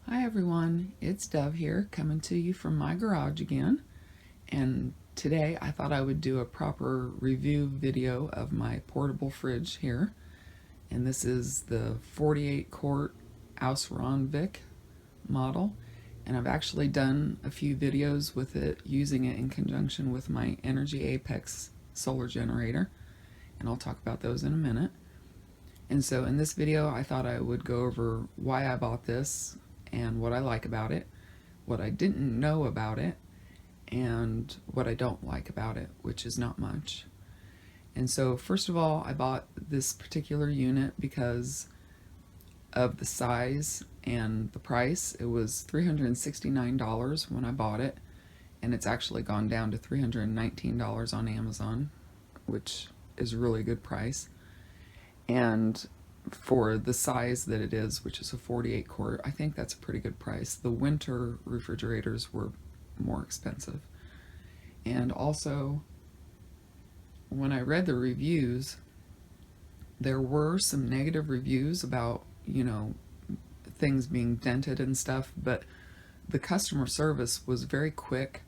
Hi everyone, it's Dove here coming to you from my garage again, and today I thought I would do a proper review video of my portable fridge here, and this is the 48 quart Ausranvik model, and I've actually done a few videos with it using it in conjunction with my Energy Apex solar generator, and I'll talk about those in a minute. And so in this video I thought I would go over why I bought this and what I like about it, what I didn't know about it, and what I don't like about it, which is not much. And so first of all, I bought this particular unit because of the size and the price. It was $369 when I bought it, and it's actually gone down to $319 on Amazon, which is a really good price. And for the size that it is, which is a 48 quart, I think that's a pretty good price. The winter refrigerators were more expensive. And also, when I read the reviews, there were some negative reviews about, things being dented and stuff, but the customer service was very quick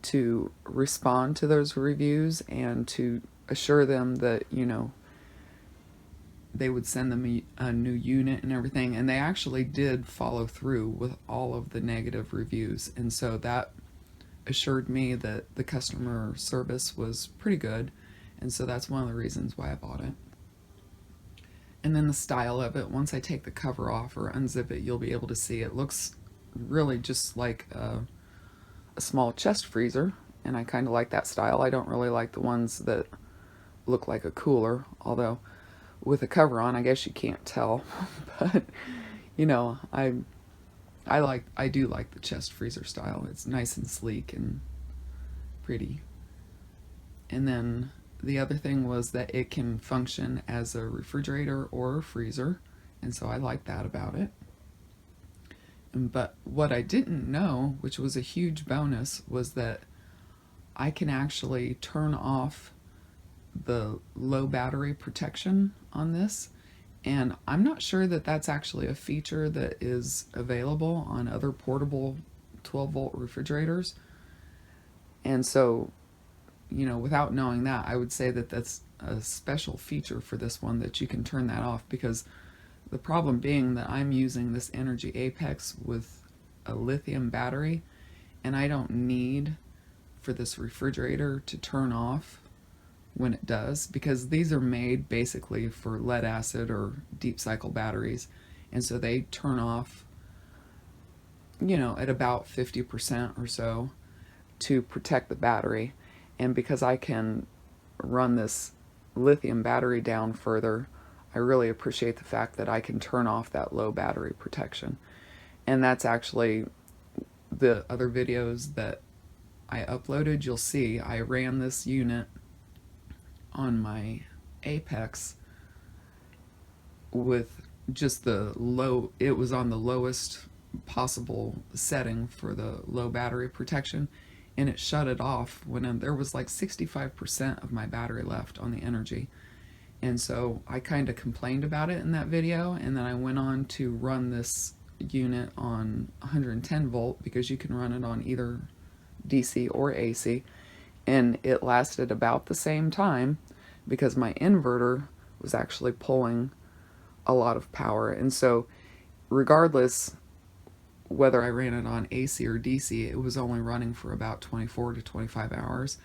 to respond to those reviews and to assure them that, they would send them a new unit and everything, and they actually did follow through with all of the negative reviews, and so that assured me that the customer service was pretty good, and so that's one of the reasons why I bought it. And then the style of it, once I take the cover off or unzip it, you'll be able to see it looks really just like a small chest freezer, and I kind of like that style. I don't really like the ones that look like a cooler, although with a cover on, I guess you can't tell, but I do like the chest freezer style. It's nice and sleek and pretty. And then the other thing was that it can function as a refrigerator or a freezer, and so I like that about it. But what I didn't know, which was a huge bonus, was that I can actually turn off the low battery protection on this, and I'm not sure that that's actually a feature that is available on other portable 12-volt refrigerators. And so, without knowing that, I would say that that's a special feature for this one, that you can turn that off, because the problem being that I'm using this Energy Apex with a lithium battery, and I don't need for this refrigerator to turn off when it does, because these are made basically for lead acid or deep cycle batteries, and so they turn off at about 50% or so to protect the battery. And because I can run this lithium battery down further, I really appreciate the fact that I can turn off that low battery protection. And that's actually the other videos that I uploaded. You'll see I ran this unit on my Apex with just the low, it was on the lowest possible setting for the low battery protection, and it shut it off when there was like 65% of my battery left on the Energy. And so I kind of complained about it in that video, and then I went on to run this unit on 110 volt, because you can run it on either DC or AC, and it lasted about the same time because my inverter was actually pulling a lot of power. And so regardless whether I ran it on AC or DC, it was only running for about 24 to 25 hours.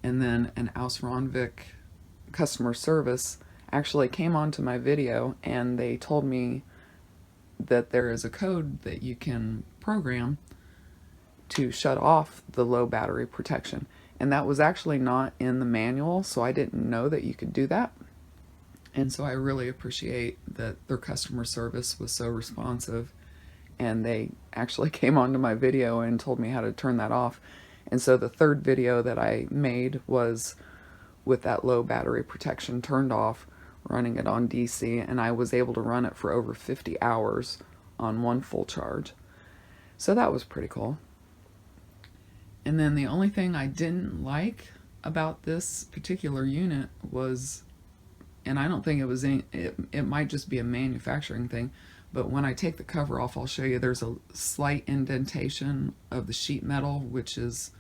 And then an Ausranvik customer service actually came onto my video, and they told me that there is a code that you can program to shut off the low battery protection. And that was actually not in the manual, so I didn't know that you could do that. And so I really appreciate that their customer service was so responsive, and they actually came onto my video and told me how to turn that off. And so the third video that I made was with that low battery protection turned off, running it on DC, and I was able to run it for over 50 hours on one full charge. So that was pretty cool. And then the only thing I didn't like about this particular unit was, and I don't think it was any, it might just be a manufacturing thing, But when I take the cover off, I'll show you there's a slight indentation of the sheet metal, which is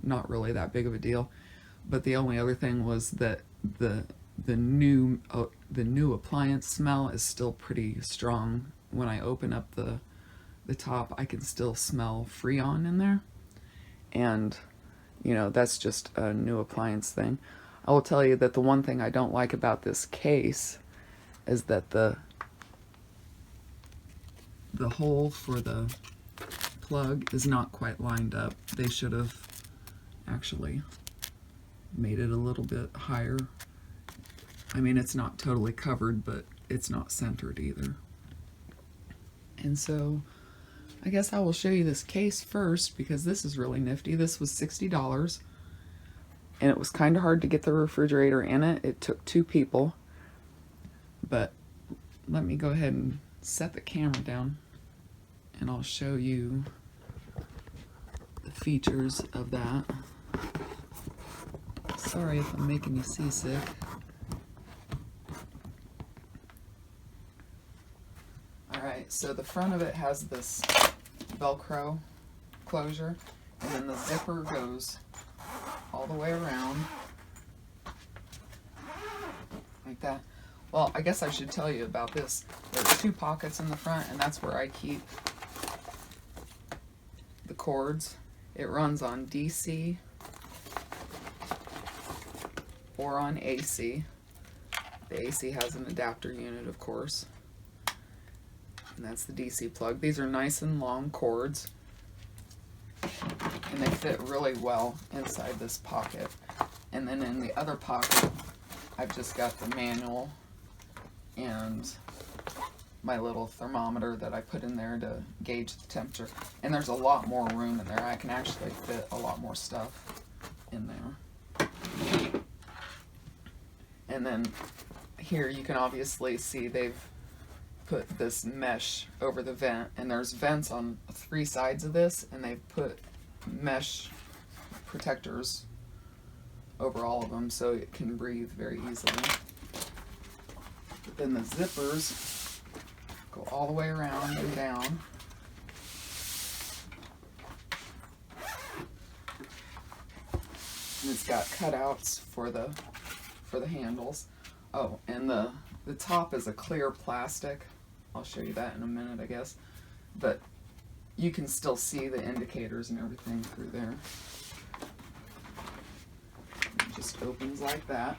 not really that big of a deal. But the only other thing was that the new appliance smell is still pretty strong. When I open up the top, I can still smell Freon in there, and you know, that's just a new appliance thing. I will tell you that the one thing I don't like about this case is that the hole for the plug is not quite lined up. They should have actually made it a little bit higher. I mean, it's not totally covered, but it's not centered either. And so I guess I will show you this case first, because this is really nifty. This was $60, and it was kind of hard to get the refrigerator in it. It took 2 people, but let me go ahead and set the camera down, and I'll show you the features of that. Sorry if I'm making you seasick. Alright, so the front of it has this Velcro closure, and then the zipper goes all the way around like that. Well, I guess I should tell you about this. There's 2 pockets in the front, and that's where I keep the cords. It runs on DC or on AC. The AC has an adapter unit, of course, and that's the DC plug. These are nice and long cords, and they fit really well inside this pocket. And then in the other pocket, I've just got the manual and my little thermometer that I put in there to gauge the temperature. And there's a lot more room in there. I can actually fit a lot more stuff in there. And then here you can obviously see they've put this mesh over the vent, and there's vents on 3 sides of this, and they've put mesh protectors over all of them so it can breathe very easily. But then the zippers go all the way around and down. And it's got cutouts for the handles. Oh, and the top is a clear plastic. I'll show you that in a minute, I guess. But you can still see the indicators and everything through there. It just opens like that.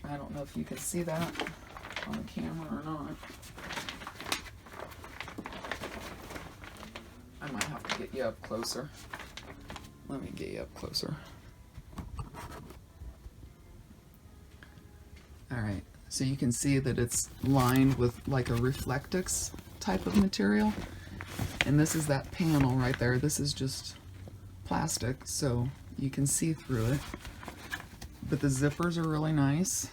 I don't know if you can see that on the camera or not. I might have to get you up closer. Let me get you up closer. Alright, so you can see that it's lined with like a Reflectix type of material. And this is that panel right there. This is just plastic, so you can see through it. But the zippers are really nice.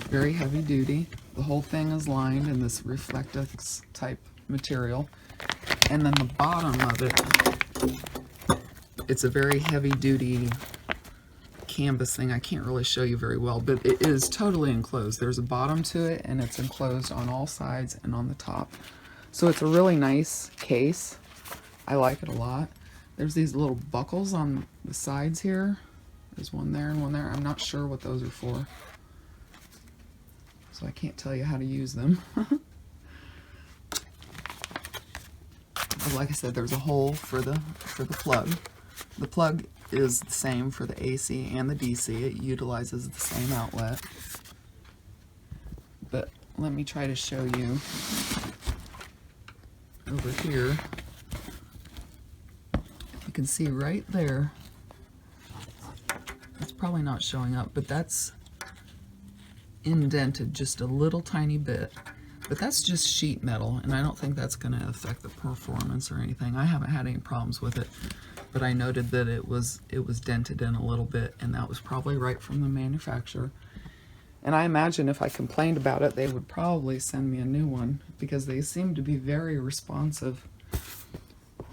Very heavy duty. The whole thing is lined in this Reflectix type material. And then the bottom of it, it's a very heavy duty canvas thing. I can't really show you very well, but it is totally enclosed. There's a bottom to it, and it's enclosed on all sides and on the top. So it's a really nice case. I like it a lot. There's these little buckles on the sides here. There's one there and one there. I'm not sure what those are for, so I can't tell you how to use them. But like I said, there's a hole for the plug. The plug is the same for the AC and the DC. It utilizes the same outlet. But let me try to show you over here. You can see right there. It's probably not showing up, but that's indented just a little tiny bit. But that's just sheet metal, and I don't think that's going to affect the performance or anything. I haven't had any problems with it, but I noted that it was dented in a little bit, and that was probably right from the manufacturer. And I imagine if I complained about it, they would probably send me a new one, because they seem to be very responsive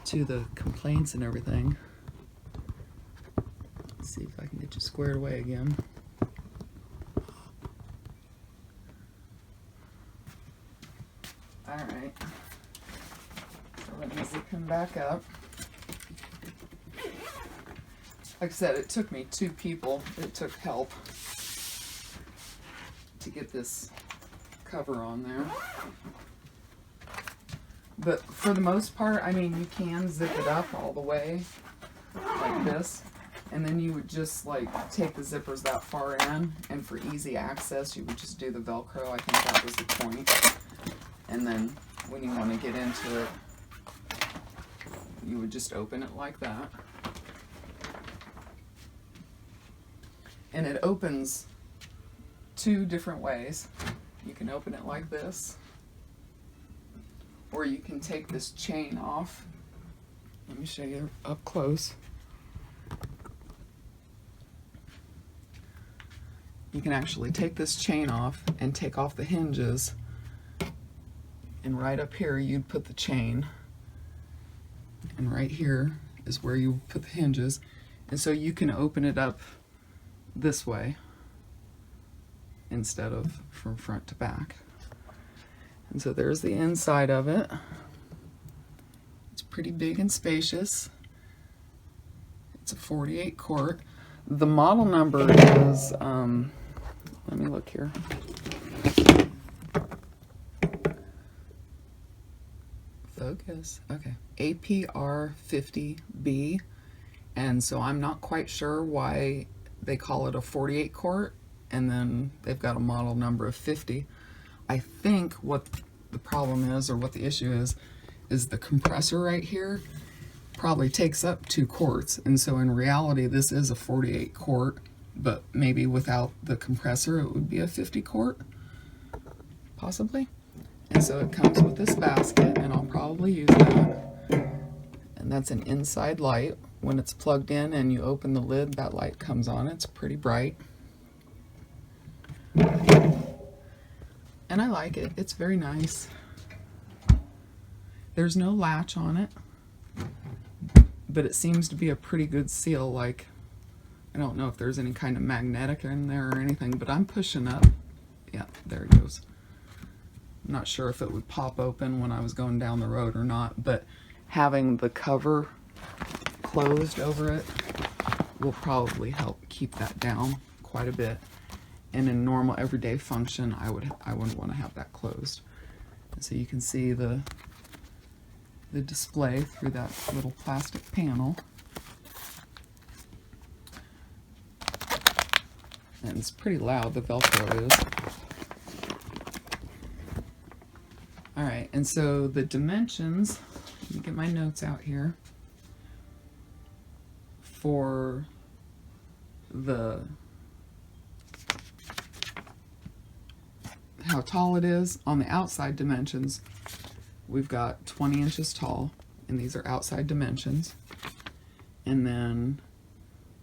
to the complaints and everything. Let's see if I can get you squared away again. Alright, Alright, so let me zip him back up. Like I said, it took me 2 people. It took help to get this cover on there. But for the most part, I mean, you can zip it up all the way like this, and then you would just like take the zippers that far in, and for easy access you would just do the Velcro. I think that was the point. And then when you want to get into it, you would just open it like that. And it opens 2 different ways. You can open it like this, or you can take this chain off. Let me show you up close. You can actually take this chain off and take off the hinges, and right up here you'd put the chain, and right here is where you put the hinges, and so you can open it up this way instead of from front to back. And so there's the inside of it. It's pretty big and spacious. It's a 48 quart. The model number is, let me look here. Focus, okay. APR 50B. And so I'm not quite sure why they call it a 48 quart and then they've got a model number of 50. I think what the problem is, or what the issue is the compressor right here probably takes up 2 quarts, and so in reality this is a 48 quart, but maybe without the compressor it would be a 50 quart, possibly. And so it comes with this basket, and I'll probably use that. And that's an inside light. When it's plugged in and you open the lid, that light comes on. It's pretty bright. And I like it. It's very nice. There's no latch on it, but it seems to be a pretty good seal. Like, I don't know if there's any kind of magnetic in there or anything, but I'm pushing up. Yeah, there it goes. I'm not sure if it would pop open when I was going down the road or not, but having the cover closed over it will probably help keep that down quite a bit. And in normal everyday function, I wouldn't want to have that closed. And so you can see the display through that little plastic panel. And it's pretty loud, the Velcro is. Alright, and so the dimensions, let me get my notes out here, for how tall it is. On the outside dimensions, we've got 20 inches tall, and these are outside dimensions. And then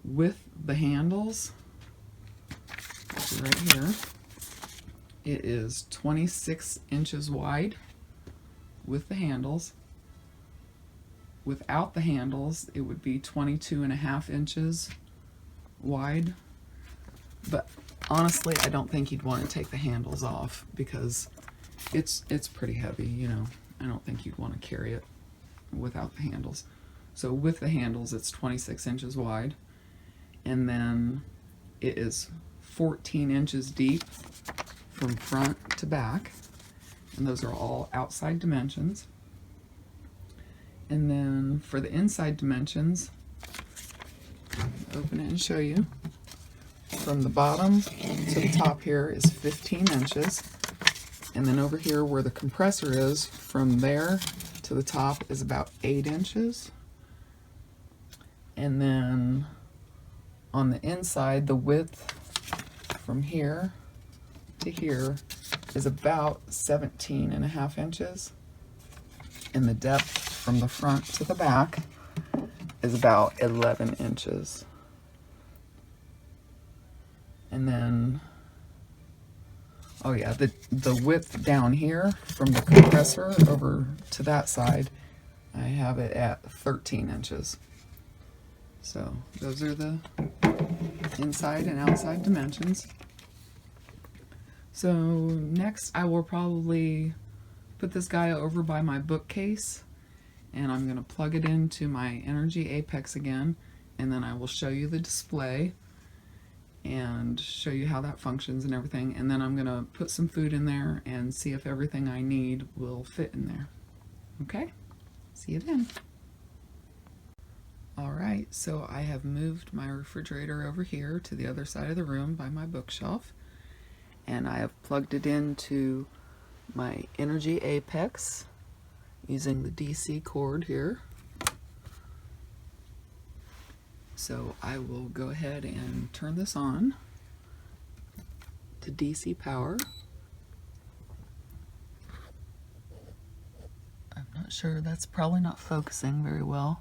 with the handles, right here, it is 26 inches wide with the handles. Without the handles, it would be 22.5 inches wide. But honestly, I don't think you'd want to take the handles off because it's pretty heavy, you know. I don't think you'd want to carry it without the handles. So with the handles, it's 26 inches wide, and then it is 14 inches deep from front to back, and those are all outside dimensions. And then for the inside dimensions, open it and show you. From the bottom to the top here is 15 inches. And then over here where the compressor is, from there to the top is about 8 inches. And then on the inside, the width from here to here is about 17.5 inches. And the depth from the front to the back is about 11 inches. And then, oh yeah, the width down here from the compressor over to that side, I have it at 13 inches. So those are the inside and outside dimensions. So next I will probably put this guy over by my bookcase, and I'm going to plug it into my Energy Apex again, and then I will show you the display and show you how that functions and everything, and then I'm going to put some food in there and see if everything I need will fit in there. Okay? See you then. Alright, so I have moved my refrigerator over here to the other side of the room by my bookshelf, and I have plugged it into my Energy Apex using the DC cord here. So I will go ahead and turn this on to DC power. I'm not sure, that's probably not focusing very well,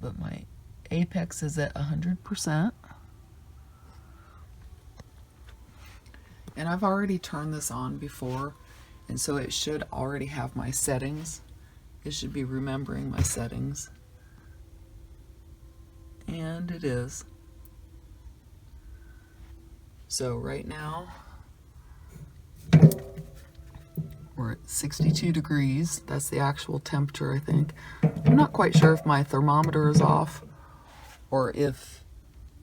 but my Apex is at 100%. And I've already turned this on before, and so it should already have my settings. It should be remembering my settings. And it is. So right now, we're at 62 degrees. That's the actual temperature, I think. I'm not quite sure if my thermometer is off or if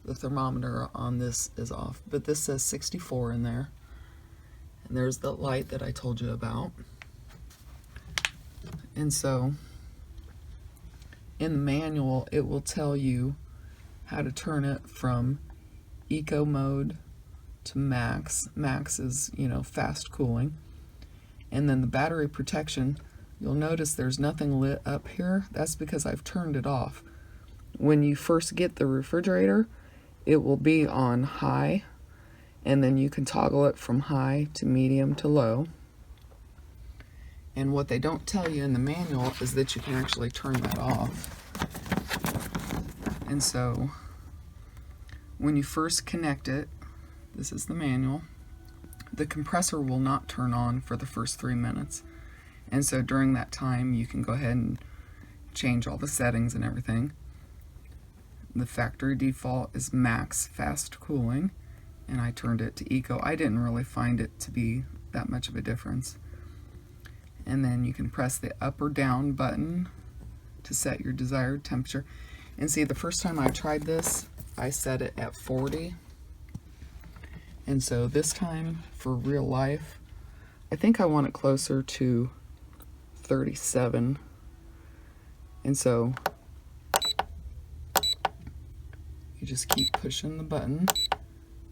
the thermometer on this is off, but this says 64 in there. And there's the light that I told you about. And so in the manual, it will tell you how to turn it from eco mode to max. Max is, you know, fast cooling. And then the battery protection, you'll notice there's nothing lit up here. That's because I've turned it off. When you first get the refrigerator, it will be on high, and then you can toggle it from high to medium to low. And what they don't tell you in the manual is that you can actually turn that off. And so when you first connect it, this is the manual, the compressor will not turn on for the first 3 minutes. And so during that time, you can go ahead and change all the settings and everything. The factory default is max fast cooling, and I turned it to eco. I didn't really find it to be that much of a difference. And then you can press the up or down button to set your desired temperature. And see, the first time I tried this, I set it at 40. And so this time, for real life, I think I want it closer to 37. And so you just keep pushing the button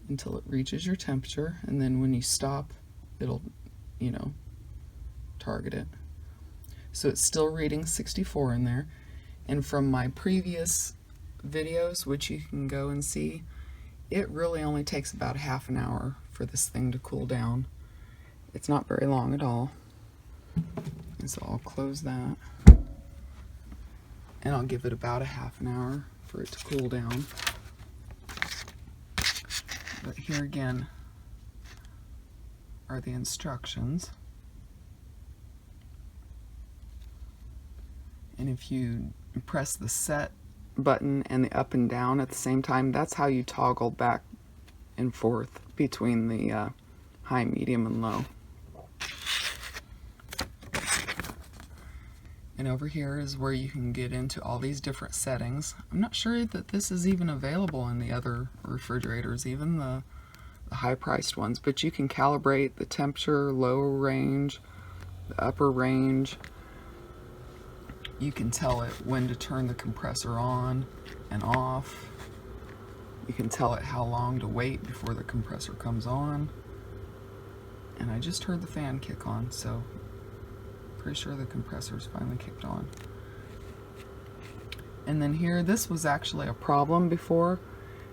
until it reaches your temperature, and then when you stop, it'll, you know, target it. So it's still reading 64 in there. And from my previous videos, which you can go and see, it really only takes about half an hour for this thing to cool down. It's not very long at all. And so I'll close that, and I'll give it about a half an hour for it to cool down. But here again are the instructions. And if you press the set button and the up and down at the same time, that's how you toggle back and forth between the high, medium, and low. And over here is where you can get into all these different settings. I'm not sure that this is even available in the other refrigerators, even the high-priced ones, but you can calibrate the temperature, lower range, the upper range. You can tell it when to turn the compressor on and off. You can tell it how long to wait before the compressor comes on. And I just heard the fan kick on, so pretty sure the compressor's finally kicked on. And then here, this was actually a problem before.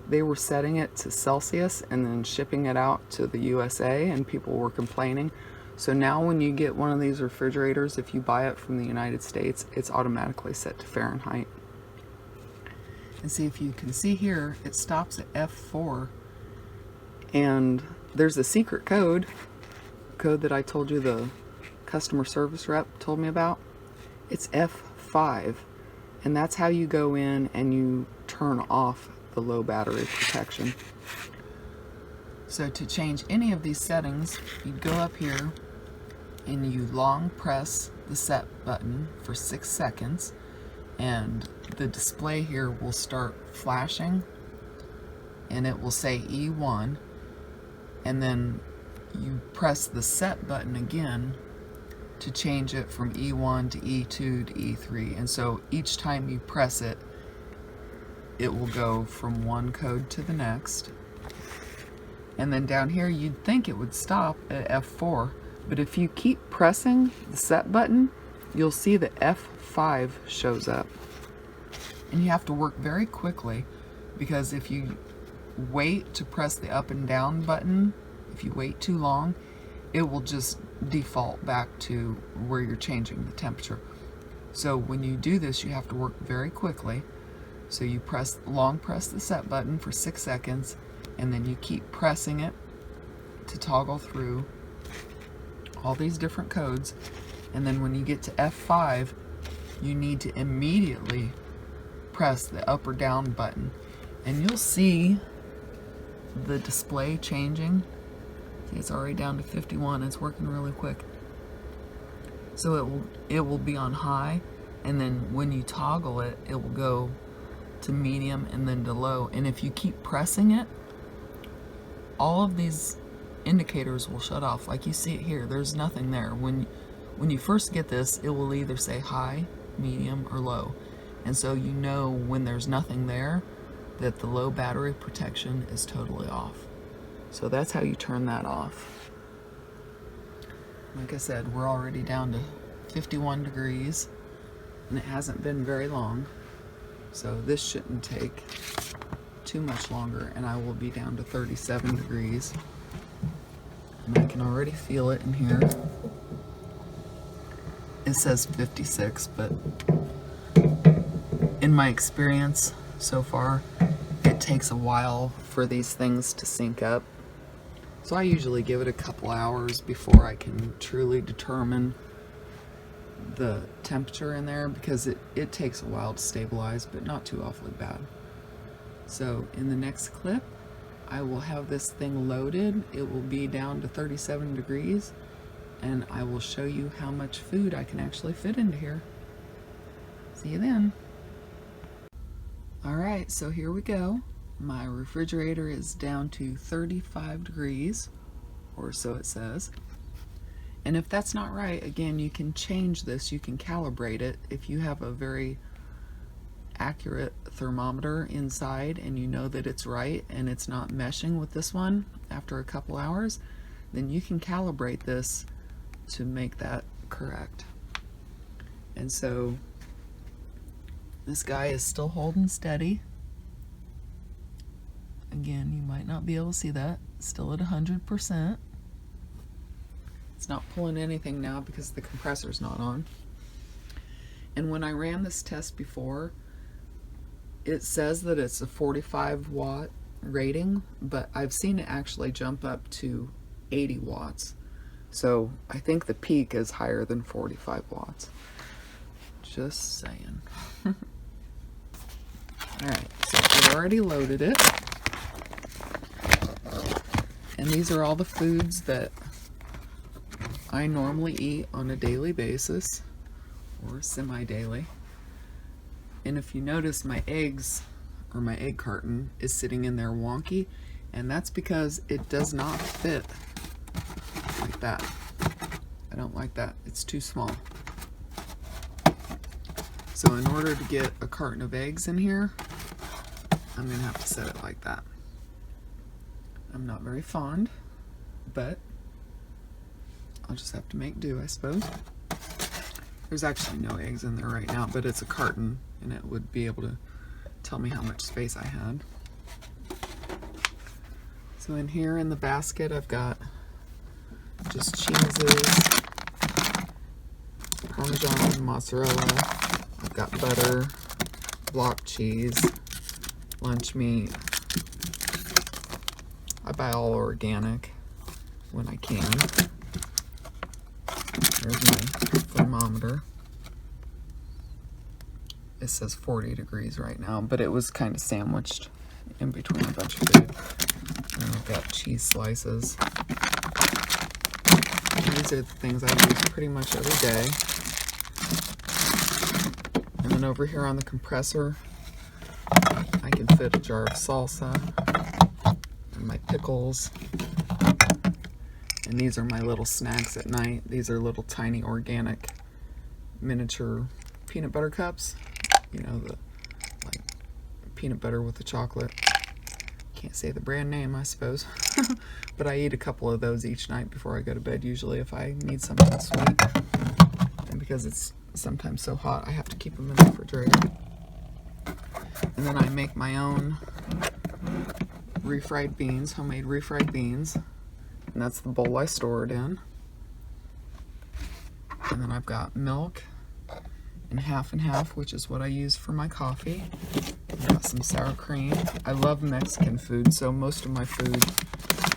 They were setting it to Celsius and then shipping it out to the USA, and people were complaining. So now when you get one of these refrigerators, if you buy it from the United States, it's automatically set to Fahrenheit. And see, if you can see here, it stops at F4. And there's a secret code that I told you the customer service rep told me about. It's F5. And that's how you go in and you turn off the low battery protection. So to change any of these settings, you'd go up here and you long press the set button for 6 seconds, and the display here will start flashing, and it will say E1, and then you press the set button again to change it from E1 to E2 to E3. And so each time you press it, it will go from one code to the next. And then down here, you'd think it would stop at F4, but if you keep pressing the set button, you'll see that F5 shows up. And you have to work very quickly, because if you wait to press the up and down button, if you wait too long, it will just default back to where you're changing the temperature. So when you do this, you have to work very quickly. So you long press the set button for 6 seconds, and then you keep pressing it to toggle through all these different codes. And then when you get to F5, you need to immediately press the up or down button, and you'll see the display changing. See, it's already down to 51. It's working really quick. So it will be on high, and then when you toggle it, it will go to medium and then to low. And if you keep pressing it, all of these indicators will shut off. Like you see it here, there's nothing there. When you first get this, it will either say high, medium, or low. And so you know when there's nothing there that the low battery protection is totally off. So that's how you turn that off. Like I said, we're already down to 51 degrees, and it hasn't been very long. So this shouldn't take too much longer, and I will be down to 37 degrees. And I can already feel it in here. It says 56, but in my experience so far, it takes a while for these things to sync up. So I usually give it a couple hours before I can truly determine the temperature in there, because it takes a while to stabilize, but not too awfully bad. So in the next clip, I will have this thing loaded. It will be down to 37 degrees, and I will show you how much food I can actually fit into here. See you then. Alright, so here we go. My refrigerator is down to 35 degrees, or so it says. And if that's not right, again, you can change this, you can calibrate it. If you have a very accurate thermometer inside and you know that it's right and it's not meshing with this one after a couple hours, then you can calibrate this to make that correct. And so this guy is still holding steady. Again, you might not be able to see that. Still at 100%. It's not pulling anything now because the compressor's not on. And when I ran this test before, it says that it's a 45 watt rating, but I've seen it actually jump up to 80 watts. So I think the peak is higher than 45 watts. Just saying. Alright, so I've already loaded it. And these are all the foods that I normally eat on a daily basis, or semi-daily. And if you notice, my eggs, or my egg carton, is sitting in there wonky, and that's because it does not fit like that. I don't like that. It's too small. So in order to get a carton of eggs in here, I'm going to have to set it like that. I'm not very fond, but I'll just have to make do, I suppose. There's actually no eggs in there right now, but it's a carton, and it would be able to tell me how much space I had. So in here in the basket, I've got just cheeses, Parmesan, mozzarella, I've got butter, block cheese, lunch meat. I buy all organic when I can. There's my thermometer. It says 40 degrees right now, but it was kind of sandwiched in between a bunch of food. And I've got cheese slices. These are the things I use pretty much every day. And then over here on the compressor, I can fit a jar of salsa and my pickles. And these are my little snacks at night. These are little tiny organic miniature peanut butter cups. You know, the like peanut butter with the chocolate. Can't say the brand name, I suppose. But I eat a couple of those each night before I go to bed, usually if I need something sweet. And because it's sometimes so hot, I have to keep them in the refrigerator. And then I make my own refried beans, homemade refried beans. And that's the bowl I store it in. And then I've got milk and half, which is what I use for my coffee. I've got some sour cream. I love Mexican food, so most of my food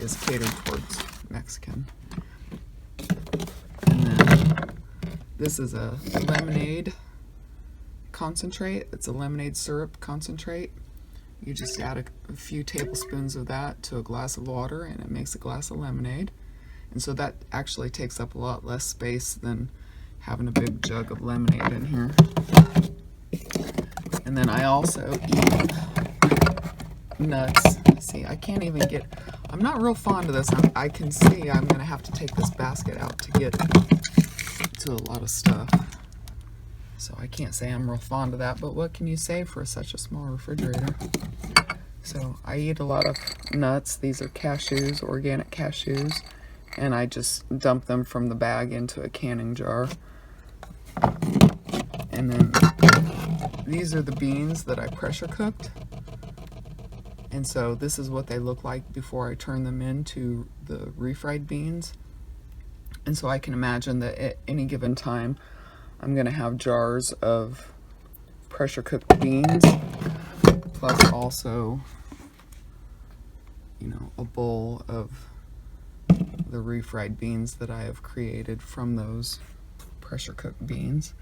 is catered towards Mexican. And then this is a lemonade concentrate. It's a lemonade syrup concentrate. You just add a few tablespoons of that to a glass of water and it makes a glass of lemonade. And so that actually takes up a lot less space than having a big jug of lemonade in here. And then I also eat nuts. See, I can't even get, I'm not real fond of this. I can see I'm gonna have to take this basket out to get to a lot of stuff. So I can't say I'm real fond of that, but what can you say for such a small refrigerator? So I eat a lot of nuts. These are cashews, organic cashews, and I just dump them from the bag into a canning jar. And then these are the beans that I pressure cooked. And so this is what they look like before I turn them into the refried beans. And so I can imagine that at any given time, I'm gonna have jars of pressure cooked beans, plus also, you know, a bowl of the refried beans that I have created from those pressure cooked beans.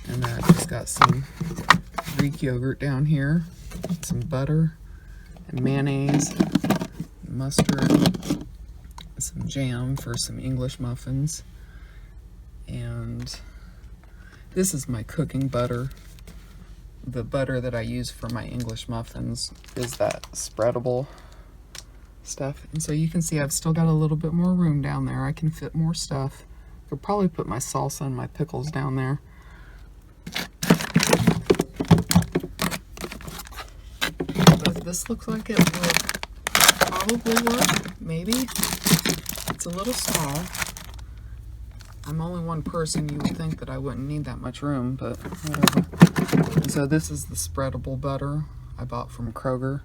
And then I just got some Greek yogurt down here, some butter, and mayonnaise, mustard, some jam for some English muffins, and this is my cooking butter. The butter that I use for my English muffins is that spreadable stuff. And so you can see I've still got a little bit more room down there. I can fit more stuff. I could probably put my salsa and my pickles down there. But this looks like it will probably work, maybe. It's a little small. I'm only one person. You would think that I wouldn't need that much room, but whatever. And so this is the spreadable butter I bought from Kroger,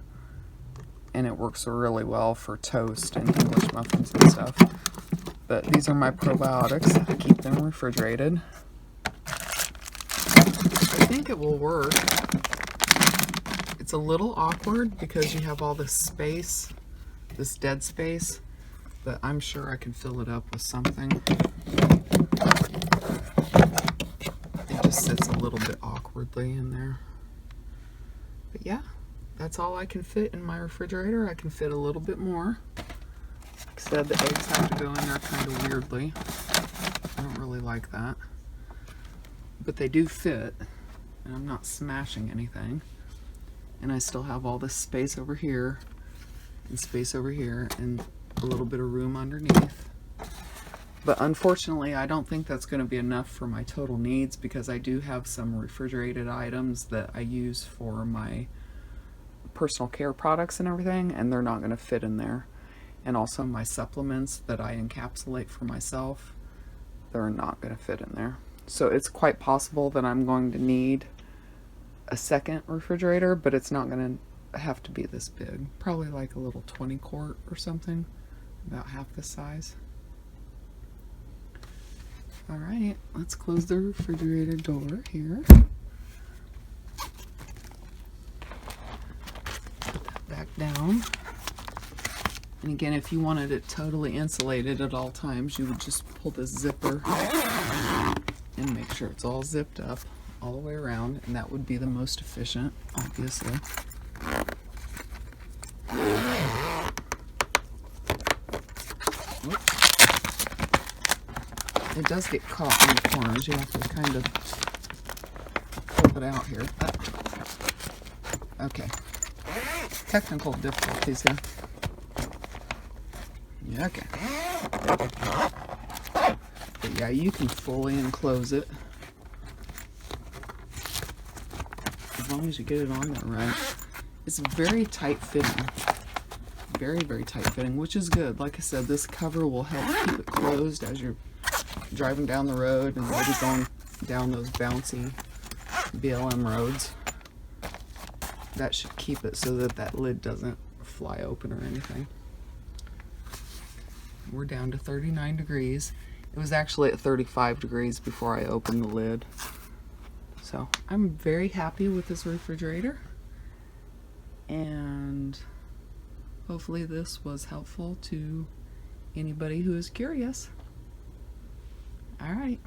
and it works really well for toast and English muffins and stuff. But these are my probiotics. I keep them refrigerated. I think it will work. It's a little awkward because you have all this space, this dead space, but I'm sure I can fill it up with something. It just sits a little bit awkwardly in there. But yeah, that's all I can fit in my refrigerator. I can fit a little bit more. Like I said, the eggs have to go in there kind of weirdly. I don't really like that. But they do fit, and I'm not smashing anything. And I still have all this space over here, and space over here, and a little bit of room underneath. But unfortunately, I don't think that's going to be enough for my total needs, because I do have some refrigerated items that I use for my personal care products and everything, and they're not going to fit in there. And also my supplements that I encapsulate for myself, they're not going to fit in there. So it's quite possible that I'm going to need a second refrigerator, but it's not going to have to be this big. Probably like a little 20 quart or something, about half this size. All right, let's close the refrigerator door here. Put that back down. And again, if you wanted it totally insulated at all times, you would just pull this zipper and make sure it's all zipped up all the way around, and that would be the most efficient, obviously. It does get caught in the corners. You have to kind of flip it out here. Okay. Technical difficulties here. Yeah, okay. But yeah, you can fully enclose it as long as you get it on there right. It's very tight fitting. Very, very tight fitting, which is good. Like I said, this cover will help keep it closed as you're driving down the road and maybe going down those bouncy BLM roads. That should keep it so that that lid doesn't fly open or anything. We're down to 39 degrees. It was actually at 35 degrees before I opened the lid. So I'm very happy with this refrigerator. And hopefully this was helpful to anybody who is curious. All right.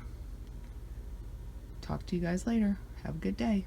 Talk to you guys later. Have a good day.